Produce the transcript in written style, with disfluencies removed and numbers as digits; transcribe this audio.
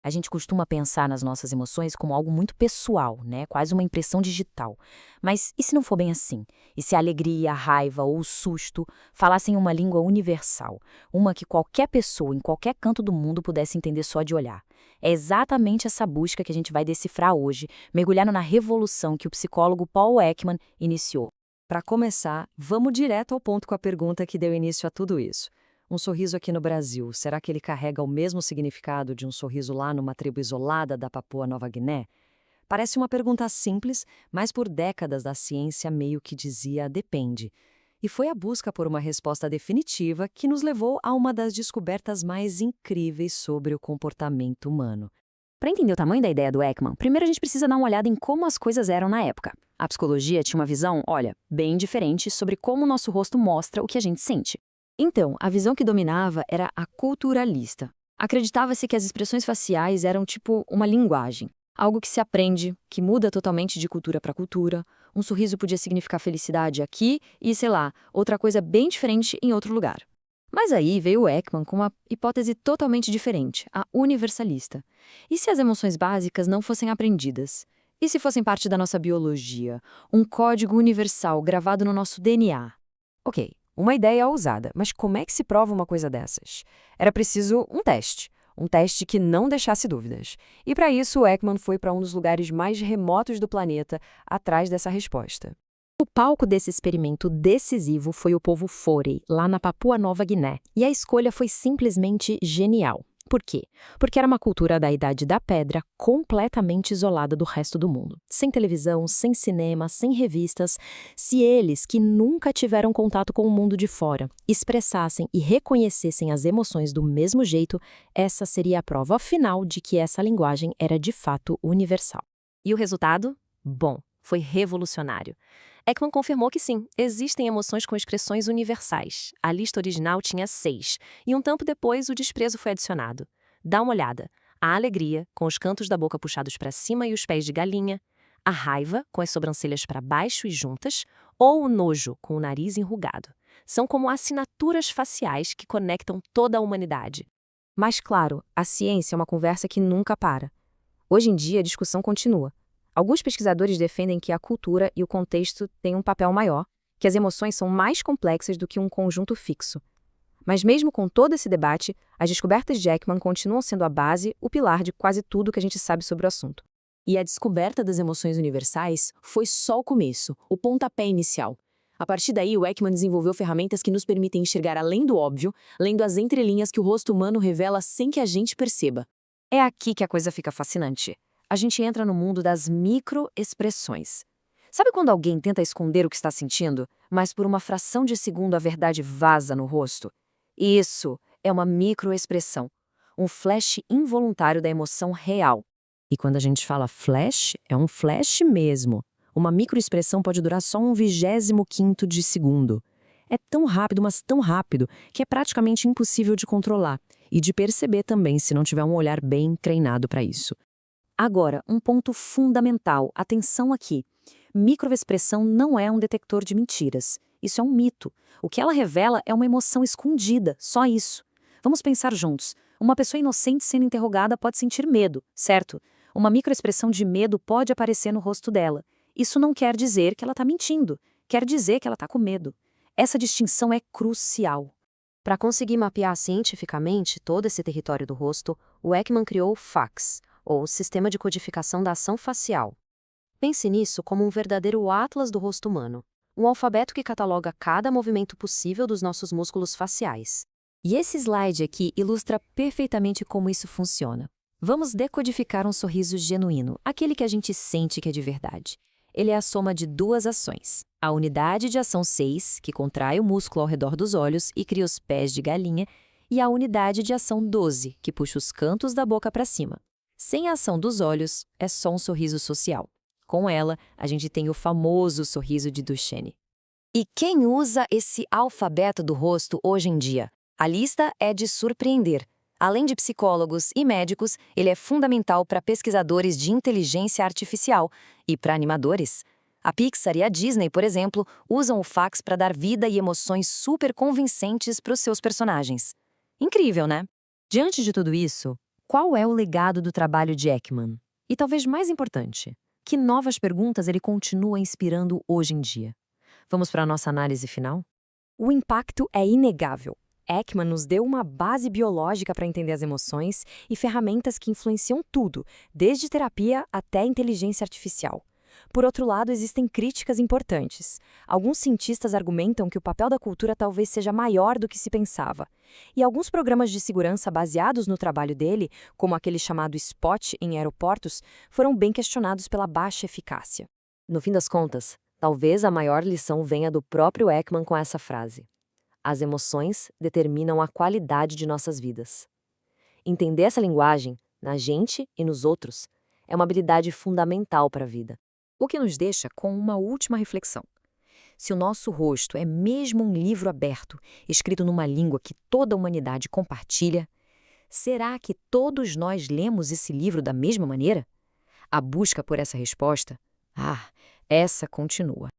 A gente costuma pensar nas nossas emoções como algo muito pessoal, né? Quase uma impressão digital. Mas e se não for bem assim? E se a alegria, a raiva ou o susto falassem uma língua universal? Uma que qualquer pessoa, em qualquer canto do mundo, pudesse entender só de olhar. É exatamente essa busca que a gente vai decifrar hoje, mergulhando na revolução que o psicólogo Paul Ekman iniciou. Para começar, vamos direto ao ponto com a pergunta que deu início a tudo isso. Um sorriso aqui no Brasil, será que ele carrega o mesmo significado de um sorriso lá numa tribo isolada da Papua Nova Guiné? Parece uma pergunta simples, mas por décadas a ciência meio que dizia depende. E foi a busca por uma resposta definitiva que nos levou a uma das descobertas mais incríveis sobre o comportamento humano. Para entender o tamanho da ideia do Ekman, primeiro a gente precisa dar uma olhada em como as coisas eram na época. A psicologia tinha uma visão, olha, bem diferente sobre como o nosso rosto mostra o que a gente sente. Então, a visão que dominava era a culturalista. Acreditava-se que as expressões faciais eram tipo uma linguagem, algo que se aprende, que muda totalmente de cultura para cultura. Um sorriso podia significar felicidade aqui e, sei lá, outra coisa bem diferente em outro lugar. Mas aí veio o Ekman com uma hipótese totalmente diferente, a universalista. E se as emoções básicas não fossem aprendidas? E se fossem parte da nossa biologia? Um código universal gravado no nosso DNA? Ok, uma ideia ousada, mas como é que se prova uma coisa dessas? Era preciso um teste que não deixasse dúvidas. E para isso, o Ekman foi para um dos lugares mais remotos do planeta, atrás dessa resposta. O palco desse experimento decisivo foi o povo Fore, lá na Papua Nova Guiné. E a escolha foi simplesmente genial. Por quê? Porque era uma cultura da Idade da Pedra completamente isolada do resto do mundo. Sem televisão, sem cinema, sem revistas. Se eles, que nunca tiveram contato com o mundo de fora, expressassem e reconhecessem as emoções do mesmo jeito, essa seria a prova final de que essa linguagem era de fato universal. E o resultado? Bom, foi revolucionário. Ekman confirmou que sim, existem emoções com expressões universais. A lista original tinha 6, e um tempo depois o desprezo foi adicionado. Dá uma olhada. A alegria, com os cantos da boca puxados para cima e os pés de galinha. A raiva, com as sobrancelhas para baixo e juntas. Ou o nojo, com o nariz enrugado. São como assinaturas faciais que conectam toda a humanidade. Mas claro, a ciência é uma conversa que nunca para. Hoje em dia a discussão continua. Alguns pesquisadores defendem que a cultura e o contexto têm um papel maior, que as emoções são mais complexas do que um conjunto fixo. Mas mesmo com todo esse debate, as descobertas de Ekman continuam sendo a base, o pilar de quase tudo que a gente sabe sobre o assunto. E a descoberta das emoções universais foi só o começo, o pontapé inicial. A partir daí, o Ekman desenvolveu ferramentas que nos permitem enxergar além do óbvio, lendo as entrelinhas que o rosto humano revela sem que a gente perceba. É aqui que a coisa fica fascinante. A gente entra no mundo das microexpressões. Sabe quando alguém tenta esconder o que está sentindo, mas por uma fração de segundo a verdade vaza no rosto? Isso é uma microexpressão, um flash involuntário da emoção real. E quando a gente fala flash, é um flash mesmo. Uma microexpressão pode durar só 1/25 de segundo. É tão rápido, mas tão rápido, que é praticamente impossível de controlar e de perceber também se não tiver um olhar bem treinado para isso. Agora, um ponto fundamental, atenção aqui. Microexpressão não é um detector de mentiras. Isso é um mito. O que ela revela é uma emoção escondida, só isso. Vamos pensar juntos. Uma pessoa inocente sendo interrogada pode sentir medo, certo? Uma microexpressão de medo pode aparecer no rosto dela. Isso não quer dizer que ela está mentindo. Quer dizer que ela está com medo. Essa distinção é crucial. Para conseguir mapear cientificamente todo esse território do rosto, o Ekman criou o FACS, ou Sistema de Codificação da Ação Facial. Pense nisso como um verdadeiro atlas do rosto humano, um alfabeto que cataloga cada movimento possível dos nossos músculos faciais. E esse slide aqui ilustra perfeitamente como isso funciona. Vamos decodificar um sorriso genuíno, aquele que a gente sente que é de verdade. Ele é a soma de duas ações. A unidade de ação 6, que contrai o músculo ao redor dos olhos e cria os pés de galinha, e a unidade de ação 12, que puxa os cantos da boca para cima. Sem a ação dos olhos, é só um sorriso social. Com ela, a gente tem o famoso sorriso de Duchenne. E quem usa esse alfabeto do rosto hoje em dia? A lista é de surpreender. Além de psicólogos e médicos, ele é fundamental para pesquisadores de inteligência artificial e para animadores. A Pixar e a Disney, por exemplo, usam o fax para dar vida e emoções super convincentes para os seus personagens. Incrível, né? Diante de tudo isso, Qual é o legado do trabalho de Ekman? E talvez mais importante, que novas perguntas ele continua inspirando hoje em dia? Vamos para a nossa análise final? O impacto é inegável. Ekman nos deu uma base biológica para entender as emoções e ferramentas que influenciam tudo, desde terapia até inteligência artificial. Por outro lado, existem críticas importantes. Alguns cientistas argumentam que o papel da cultura talvez seja maior do que se pensava. E alguns programas de segurança baseados no trabalho dele, como aquele chamado SPOT em aeroportos, foram bem questionados pela baixa eficácia. No fim das contas, talvez a maior lição venha do próprio Ekman com essa frase: as emoções determinam a qualidade de nossas vidas. Entender essa linguagem, na gente e nos outros, é uma habilidade fundamental para a vida. O que nos deixa com uma última reflexão. Se o nosso rosto é mesmo um livro aberto, escrito numa língua que toda a humanidade compartilha, será que todos nós lemos esse livro da mesma maneira? A busca por essa resposta, essa continua.